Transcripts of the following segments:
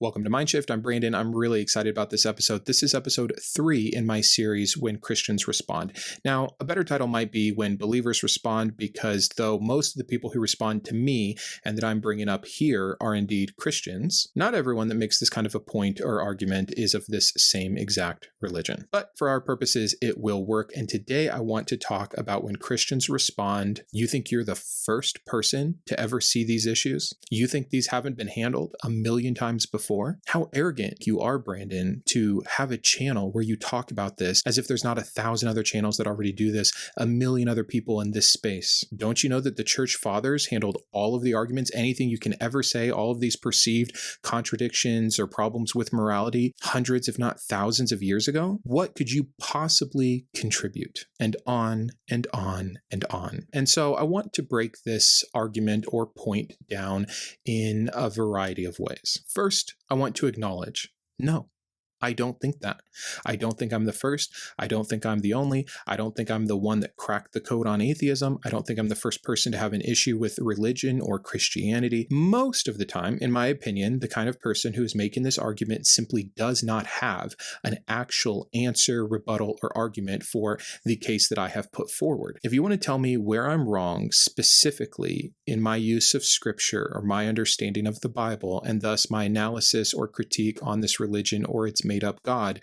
Welcome to Mindshift. I'm Brandon. I'm really excited about this episode. This is episode 3 in my series, When Christians Respond. Now, a better title might be When Believers Respond, because though most of the people who respond to me and that I'm bringing up here are indeed Christians, not everyone that makes this kind of a point or argument is of this same exact religion. But for our purposes, it will work. And today I want to talk about when Christians respond. You think you're the first person to ever see these issues? You think these haven't been handled a million times before? How arrogant you are, Brandon, to have a channel where you talk about this as if there's not 1,000 other channels that already do this, a million other people in this space. Don't you know that the church fathers handled all of the arguments, anything you can ever say, all of these perceived contradictions or problems with morality hundreds, if not thousands of years ago? What could you possibly contribute? And on and on and on. And so I want to break this argument or point down in a variety of ways. First, I want to acknowledge, no, I don't think that. I don't think I'm the first. I don't think I'm the only. I don't think I'm the one that cracked the code on atheism. I don't think I'm the first person to have an issue with religion or Christianity. Most of the time, in my opinion, the kind of person who is making this argument simply does not have an actual answer, rebuttal, or argument for the case that I have put forward. If you want to tell me where I'm wrong specifically in my use of scripture or my understanding of the Bible, and thus my analysis or critique on this religion or its made up God,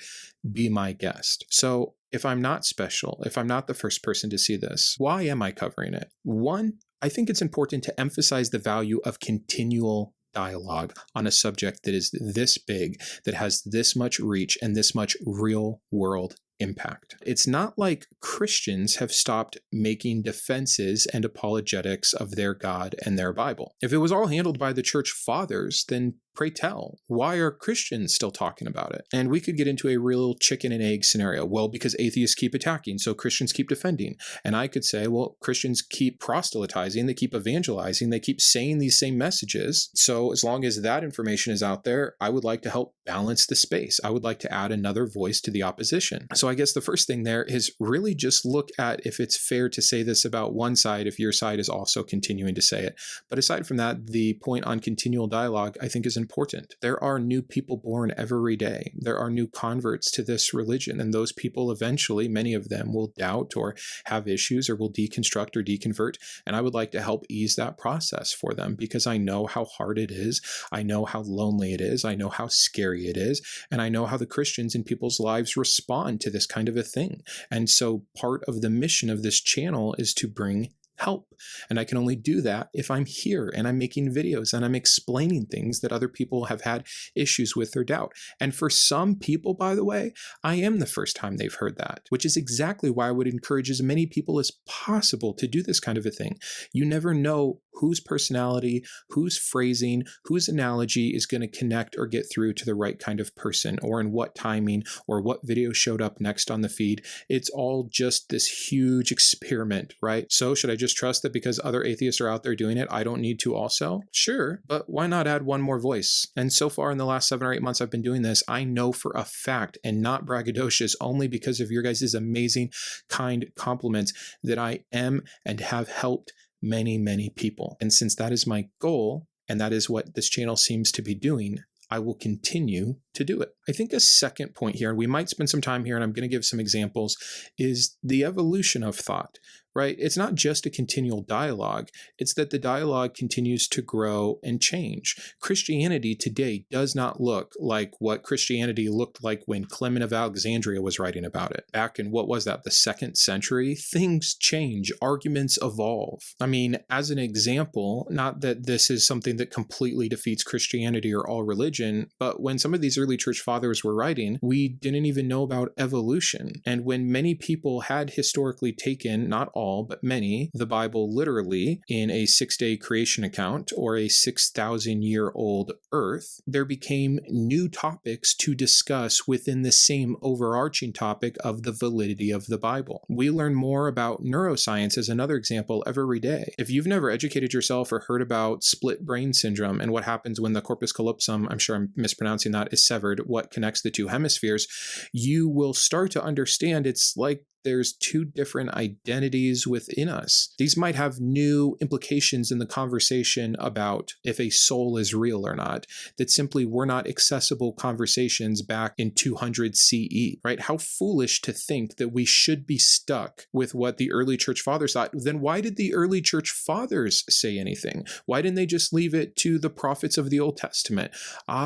be my guest. So if I'm not special, if I'm not the first person to see this, why am I covering it? One, I think it's important to emphasize the value of continual dialogue on a subject that is this big, that has this much reach and this much real world impact. It's not like Christians have stopped making defenses and apologetics of their God and their Bible. If it was all handled by the church fathers, then pray tell, why are Christians still talking about it? And we could get into a real chicken and egg scenario. Well, because atheists keep attacking, so Christians keep defending. And I could say, well, Christians keep proselytizing, they keep evangelizing, they keep saying these same messages. So as long as that information is out there, I would like to help balance the space. I would like to add another voice to the opposition. So I guess the first thing there is really just look at if it's fair to say this about one side, if your side is also continuing to say it. But aside from that, the point on continual dialogue, I think, is important. There are new people born every day. There are new converts to this religion, and those people eventually, many of them, will doubt or have issues or will deconstruct or deconvert, and I would like to help ease that process for them because I know how hard it is, I know how lonely it is, I know how scary it is, and I know how the Christians in people's lives respond to this kind of a thing. And so part of the mission of this channel is to bring help. And I can only do that if I'm here and I'm making videos and I'm explaining things that other people have had issues with or doubt. And for some people, by the way, I am the first time they've heard that, which is exactly why I would encourage as many people as possible to do this kind of a thing. You never know whose personality, whose phrasing, whose analogy is going to connect or get through to the right kind of person, or in what timing, or what video showed up next on the feed. It's all just this huge experiment, right? So should I just trust that because other atheists are out there doing it, I don't need to also? Sure, but why not add one more voice? And so far in the last 7 or 8 months I've been doing this, I know for a fact, and not braggadocious, only because of your guys' amazing, kind compliments, that I am and have helped many, many people. And since that is my goal, and that is what this channel seems to be doing, I will continue to do it. I think a second point here, and we might spend some time here, and I'm going to give some examples, is the evolution of thought, right? It's not just a continual dialogue. It's that the dialogue continues to grow and change. Christianity today does not look like what Christianity looked like when Clement of Alexandria was writing about it. Back in, what was that, the 2nd century? Things change, arguments evolve. I mean, as an example, not that this is something that completely defeats Christianity or all religion, but when some of these early church fathers were writing, we didn't even know about evolution. And when many people had historically taken, not all, but many, the Bible literally in a 6-day creation account or a 6,000-year-old earth, there became new topics to discuss within the same overarching topic of the validity of the Bible. We learn more about neuroscience as another example every day. If you've never educated yourself or heard about split brain syndrome and what happens when the corpus callosum, I'm sure I'm mispronouncing that, is severed, what connects the two hemispheres, you will start to understand it's like there's two different identities within us. These might have new implications in the conversation about if a soul is real or not, that simply were not accessible conversations back in 200 CE, right? How foolish to think that we should be stuck with what the early church fathers thought. Then why did the early church fathers say anything? Why didn't they just leave it to the prophets of the Old Testament?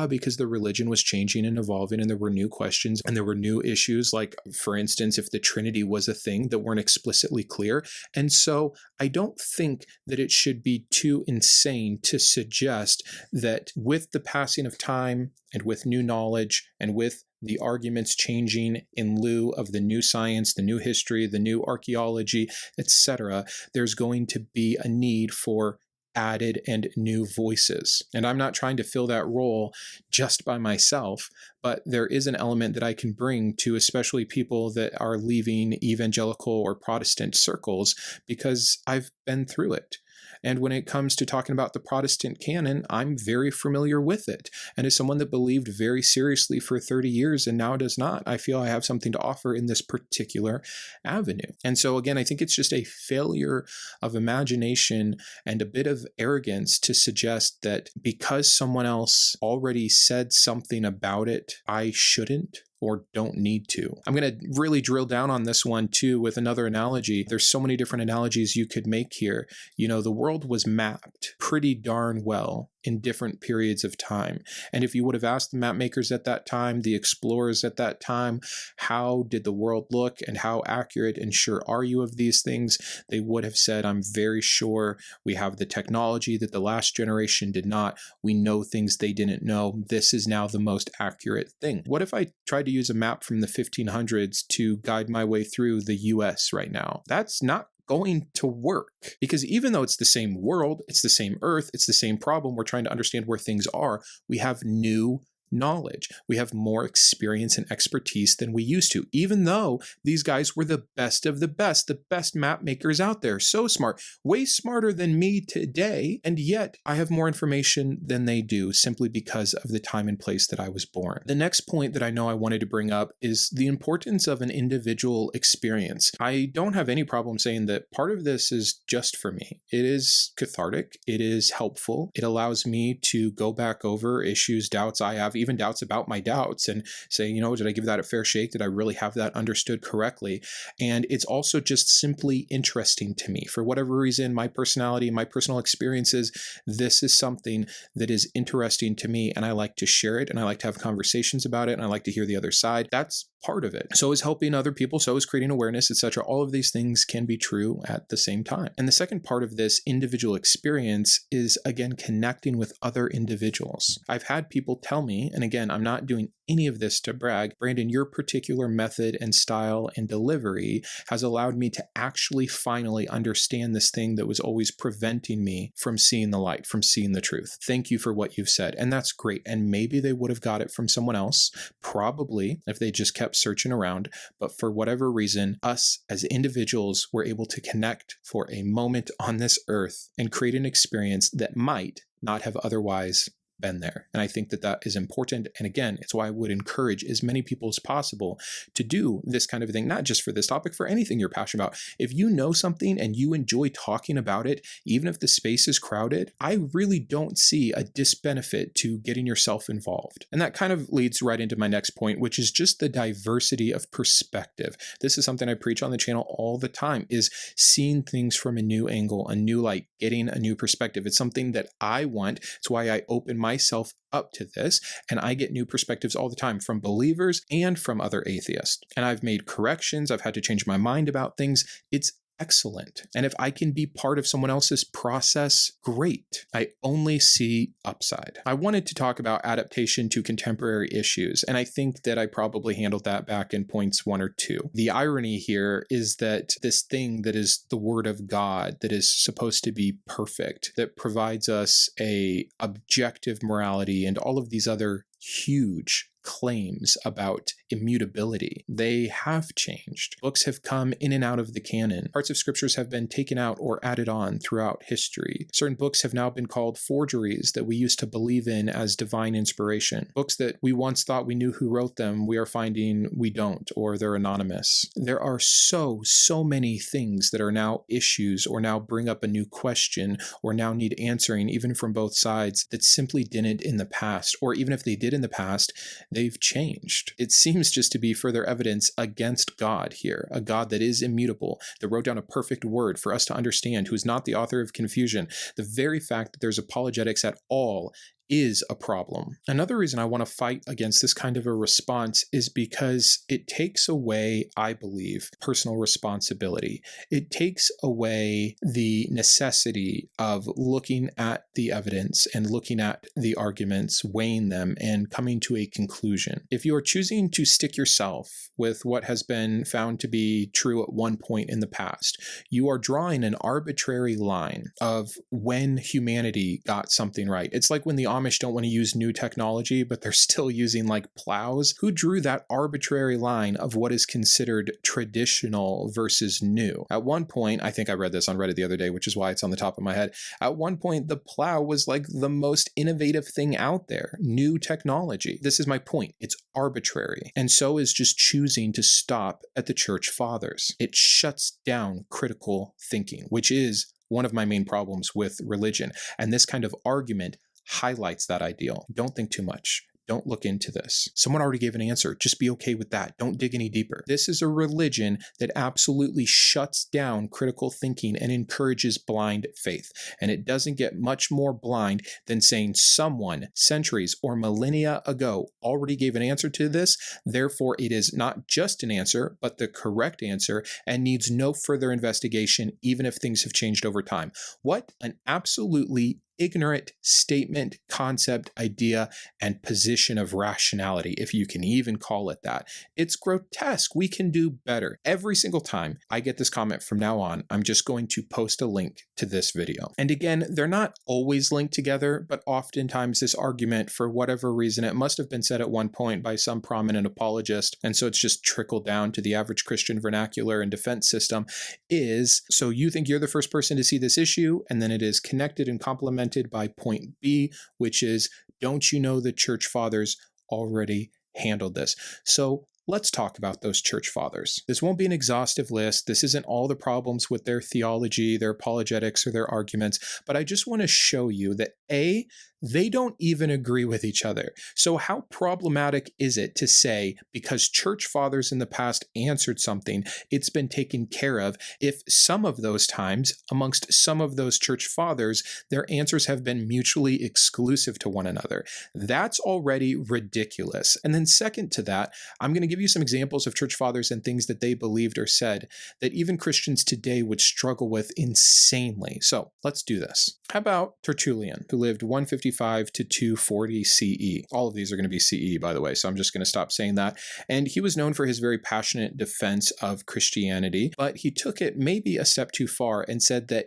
Because the religion was changing and evolving, and there were new questions and there were new issues, like, for instance, if the Trinity was a thing that weren't explicitly clear. And so I don't think that it should be too insane to suggest that with the passing of time and with new knowledge and with the arguments changing in lieu of the new science, the new history, the new archaeology, etc., there's going to be a need for added and new voices. And I'm not trying to fill that role just by myself, but there is an element that I can bring to especially people that are leaving evangelical or Protestant circles, because I've been through it. And when it comes to talking about the Protestant canon, I'm very familiar with it. And as someone that believed very seriously for 30 years and now does not, I feel I have something to offer in this particular avenue. And so again, I think it's just a failure of imagination and a bit of arrogance to suggest that because someone else already said something about it, I shouldn't or don't need to. I'm going to really drill down on this one too with another analogy. There's so many different analogies you could make here. You know, the world was mapped pretty darn well in different periods of time. And if you would have asked the map makers at that time, the explorers at that time, how did the world look and how accurate and sure are you of these things, they would have said, I'm very sure we have the technology that the last generation did not. We know things they didn't know. This is now the most accurate thing. What if I tried to use a map from the 1500s to guide my way through the US right now? That's not going to work, because even though it's the same world, it's the same earth, it's the same problem, we're trying to understand where things are, we have new knowledge. We have more experience and expertise than we used to, even though these guys were the best of the best map makers out there. So smart, way smarter than me today. And yet I have more information than they do simply because of the time and place that I was born. The next point that I know I wanted to bring up is the importance of an individual experience. I don't have any problem saying that part of this is just for me. It is cathartic. It is helpful. It allows me to go back over issues, doubts I have, even doubts about my doubts, and say, you know, did I give that a fair shake? Did I really have that understood correctly? And it's also just simply interesting to me. For whatever reason, my personality, my personal experiences, this is something that is interesting to me, and I like to share it, and I like to have conversations about it, and I like to hear the other side. That's part of it. So is helping other people, so is creating awareness, etc. All of these things can be true at the same time. And the second part of this individual experience is, again, connecting with other individuals. I've had people tell me, and again, I'm not doing any of this to brag, Brandon, your particular method and style and delivery has allowed me to actually finally understand this thing that was always preventing me from seeing the light, from seeing the truth. Thank you for what you've said. And that's great. And maybe they would have got it from someone else, probably, if they just kept searching around. But for whatever reason, us as individuals were able to connect for a moment on this earth and create an experience that might not have otherwise been there. And I think that that is important. And again, it's why I would encourage as many people as possible to do this kind of thing, not just for this topic, for anything you're passionate about. If you know something and you enjoy talking about it, even if the space is crowded, I really don't see a disbenefit to getting yourself involved. And that kind of leads right into my next point, which is just the diversity of perspective. This is something I preach on the channel all the time, is seeing things from a new angle, a new light, getting a new perspective. It's something that I want. It's why I open myself up to this, and I get new perspectives all the time from believers and from other atheists. And I've made corrections. I've had to change my mind about things. It's excellent. And if I can be part of someone else's process, great. I only see upside. I wanted to talk about adaptation to contemporary issues, and I think that I probably handled that back in points 1 or 2. The irony here is that this thing that is the Word of God, that is supposed to be perfect, that provides us a objective morality and all of these other huge claims about immutability. They have changed. Books have come in and out of the canon. Parts of scriptures have been taken out or added on throughout history. Certain books have now been called forgeries that we used to believe in as divine inspiration. Books that we once thought we knew who wrote them, we are finding we don't, or they're anonymous. There are so many things that are now issues or now bring up a new question or now need answering, even from both sides, that simply didn't in the past, or even if they did in the past, they've changed. It seems just to be further evidence against God here, a God that is immutable, that wrote down a perfect word for us to understand, who is not the author of confusion. The very fact that there's apologetics at all is a problem. Another reason I want to fight against this kind of a response is because it takes away, I believe, personal responsibility. It takes away the necessity of looking at the evidence and looking at the arguments, weighing them, and coming to a conclusion. If you are choosing to stick yourself with what has been found to be true at one point in the past, you are drawing an arbitrary line of when humanity got something right. It's like when the Amish don't want to use new technology, but they're still using like plows. Who drew that arbitrary line of what is considered traditional versus new? At one point, I think I read this on Reddit the other day, which is why it's on the top of my head. At one point, the plow was like the most innovative thing out there, new technology. This is my point. It's arbitrary. And so is just choosing to stop at the church fathers. It shuts down critical thinking, which is one of my main problems with religion. And this kind of argument highlights that ideal. Don't think too much. Don't look into this. Someone already gave an answer. Just be okay with that. Don't dig any deeper. This is a religion that absolutely shuts down critical thinking and encourages blind faith. And it doesn't get much more blind than saying someone centuries or millennia ago already gave an answer to this. Therefore, it is not just an answer, but the correct answer and needs no further investigation, even if things have changed over time. What an absolutely ignorant statement, concept, idea, and position of rationality, if you can even call it that. It's grotesque. We can do better. Every single time I get this comment from now on, I'm just going to post a link to this video. And again, they're not always linked together, but oftentimes this argument, for whatever reason, it must have been said at one point by some prominent apologist, and so it's just trickled down to the average Christian vernacular and defense system, is, so you think you're the first person to see this issue, and then it is connected and complemented by point B, which is, don't you know the church fathers already handled this? So let's talk about those church fathers. This won't be an exhaustive list. This isn't all the problems with their theology, their apologetics, or their arguments, but I just want to show you that A, they don't even agree with each other. So how problematic is it to say, because church fathers in the past answered something, it's been taken care of, if some of those times, amongst some of those church fathers, their answers have been mutually exclusive to one another? That's already ridiculous. And then second to that, I'm going to give you some examples of church fathers and things that they believed or said that even Christians today would struggle with insanely. So let's do this. How about Tertullian, who lived 155 to 240 CE? All of these are going to be CE, by the way, so I'm just going to stop saying that. And he was known for his very passionate defense of Christianity, but he took it maybe a step too far and said that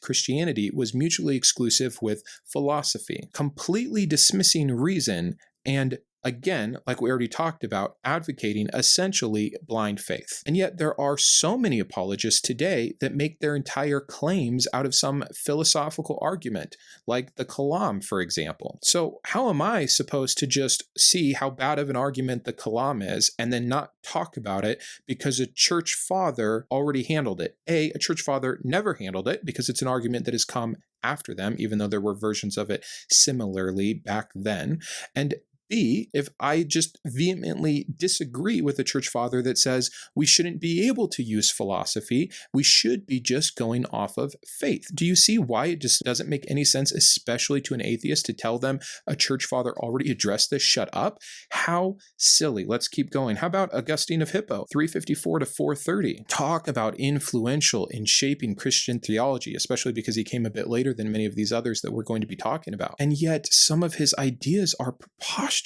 Christianity, was mutually exclusive with philosophy, completely dismissing reason and, again, like we already talked about, advocating essentially blind faith. And yet there are so many apologists today that make their entire claims out of some philosophical argument, like the Kalam, for example. So how am I supposed to just see how bad of an argument the Kalam is and then not talk about it because a church father already handled it? A church father never handled it because it's an argument that has come after them, even though there were versions of it similarly back then. And B, if I just vehemently disagree with a church father that says we shouldn't be able to use philosophy, we should be just going off of faith. Do you see why it just doesn't make any sense, especially to an atheist, to tell them a church father already addressed this? Shut up. How silly. Let's keep going. How about Augustine of Hippo, 354 to 430? Talk about influential in shaping Christian theology, especially because he came a bit later than many of these others that we're going to be talking about. And yet some of his ideas are preposterous.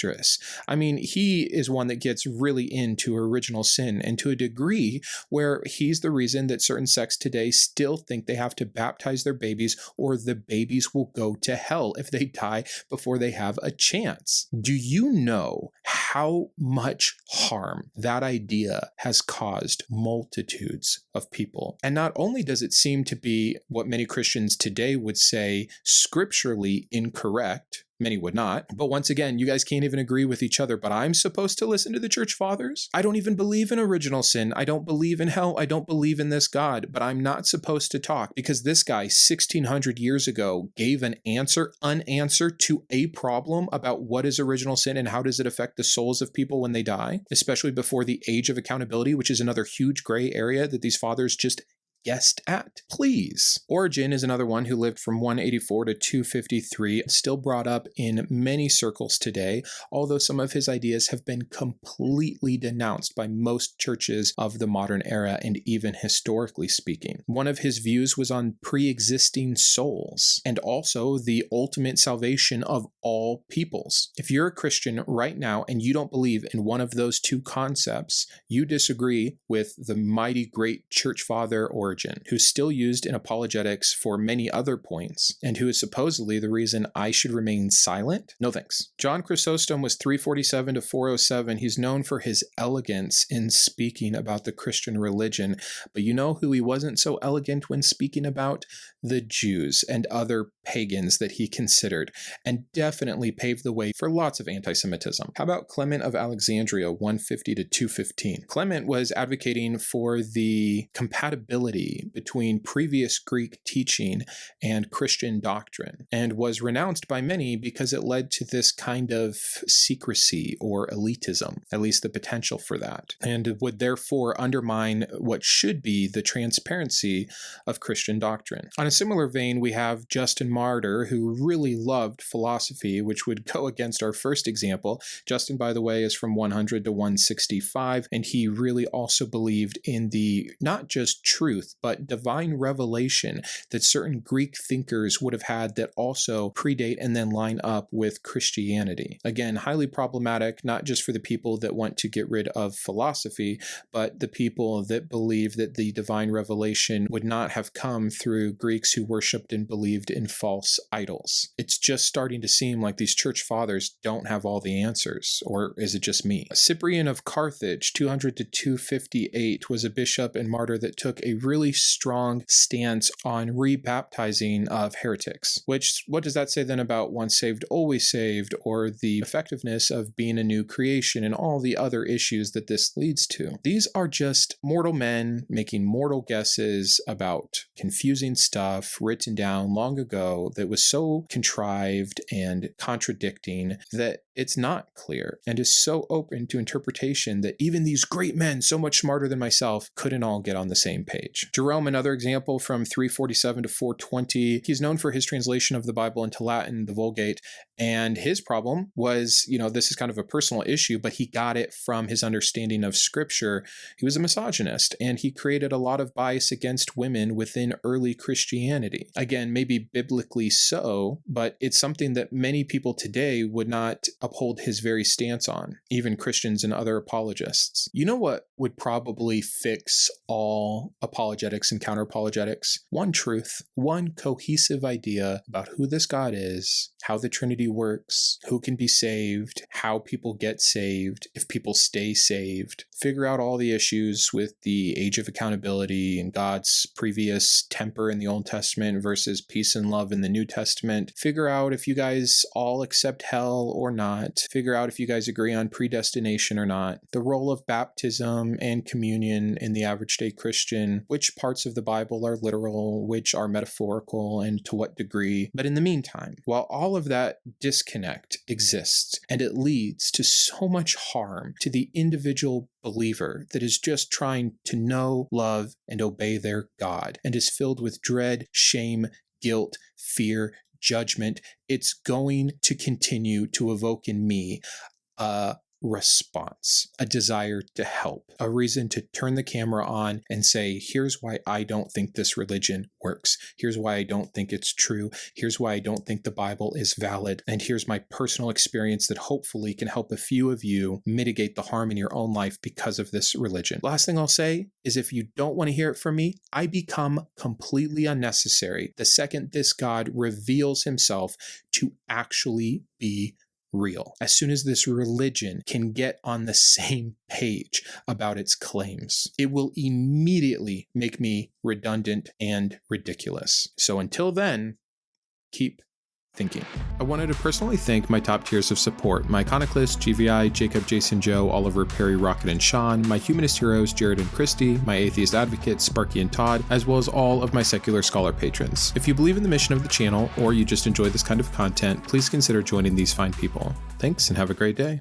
I mean, he is one that gets really into original sin, and to a degree where he's the reason that certain sects today still think they have to baptize their babies or the babies will go to hell if they die before they have a chance. Do you know how much harm that idea has caused multitudes of people. And not only does it seem to be what many Christians today would say scripturally incorrect, many would not. But once again, you guys can't even agree with each other, but I'm supposed to listen to the church fathers? I don't even believe in original sin. I don't believe in hell. I don't believe in this God, but I'm not supposed to talk because this guy 1600 years ago gave an unanswer to a problem about what is original sin and how does it affect the souls of people when they die, especially before the age of accountability, which is another huge gray area that these fathers just guessed at. Please. Origen is another one who lived from 184 to 253, still brought up in many circles today, although some of his ideas have been completely denounced by most churches of the modern era and even historically speaking. One of his views was on pre-existing souls and also the ultimate salvation of all peoples. If you're a Christian right now and you don't believe in one of those two concepts, you disagree with the mighty great church father Origen, who's still used in apologetics for many other points, and who is supposedly the reason I should remain silent? No thanks. John Chrysostom was 347 to 407. He's known for his elegance in speaking about the Christian religion, but you know who he wasn't so elegant when speaking about? The Jews and other pagans that he considered, and definitely paved the way for lots of anti-Semitism. How about Clement of Alexandria, 150 to 215? Clement was advocating for the compatibility between previous Greek teaching and Christian doctrine, and was renounced by many because it led to this kind of secrecy or elitism, at least the potential for that, and would therefore undermine what should be the transparency of Christian doctrine. On a similar vein, we have Justin Martyr, who really loved philosophy, which would go against our first example. Justin, by the way, is from 100 to 165, and he really also believed in the not just truth, but divine revelation that certain Greek thinkers would have had that also predate and then line up with Christianity. Again, highly problematic, not just for the people that want to get rid of philosophy, but the people that believe that the divine revelation would not have come through Greeks who worshipped and believed in false idols. It's just starting to seem like these church fathers don't have all the answers, or is it just me? Cyprian of Carthage, 200 to 258, was a bishop and martyr that took a really strong stance on rebaptizing of heretics. Which, what does that say then about once saved, always saved, or the effectiveness of being a new creation and all the other issues that this leads to? These are just mortal men making mortal guesses about confusing stuff written down long ago that was so contrived and contradicting that it's not clear and is so open to interpretation that even these great men, so much smarter than myself, couldn't all get on the same page. Jerome, another example, from 347 to 420. He's known for his translation of the Bible into Latin, the Vulgate, and his problem was, this is kind of a personal issue, but he got it from his understanding of scripture. He was a misogynist, and he created a lot of bias against women within early Christianity. Again, maybe biblically so, but it's something that many people today would not uphold his very stance on, even Christians and other apologists. You know what would probably fix all apologetics and counter-apologetics? One truth, one cohesive idea about who this God is, how the Trinity works, who can be saved, how people get saved, if people stay saved. Figure out all the issues with the age of accountability and God's previous temper in the Old Testament versus peace and love in the New Testament. Figure out if you guys all accept hell or not. Figure out if you guys agree on predestination or not. The role of baptism and communion in the average day Christian. Which parts of the Bible are literal, which are metaphorical, and to what degree. But in the meantime, while all of that disconnect exists and it leads to so much harm to the individual believer that is just trying to know, love, and obey their God and is filled with dread, shame, guilt, fear, judgment, it's going to continue to evoke in me a response, a desire to help, a reason to turn the camera on and say, here's why I don't think this religion works. Here's why I don't think it's true. Here's why I don't think the Bible is valid. And here's my personal experience that hopefully can help a few of you mitigate the harm in your own life because of this religion. Last thing I'll say is if you don't want to hear it from me, I become completely unnecessary the second this God reveals himself to actually be real. As soon as this religion can get on the same page about its claims, it will immediately make me redundant and ridiculous. So until then, keep thinking. I wanted to personally thank my top tiers of support: my Iconoclast, GVI, Jacob, Jason, Joe, Oliver, Perry, Rokkit, and Shawn, my Humanist heroes, Jarrod and Kristi, my Atheist advocates, Sparky and Todd, as well as all of my secular scholar patrons. If you believe in the mission of the channel, or you just enjoy this kind of content, please consider joining these fine people. Thanks, and have a great day.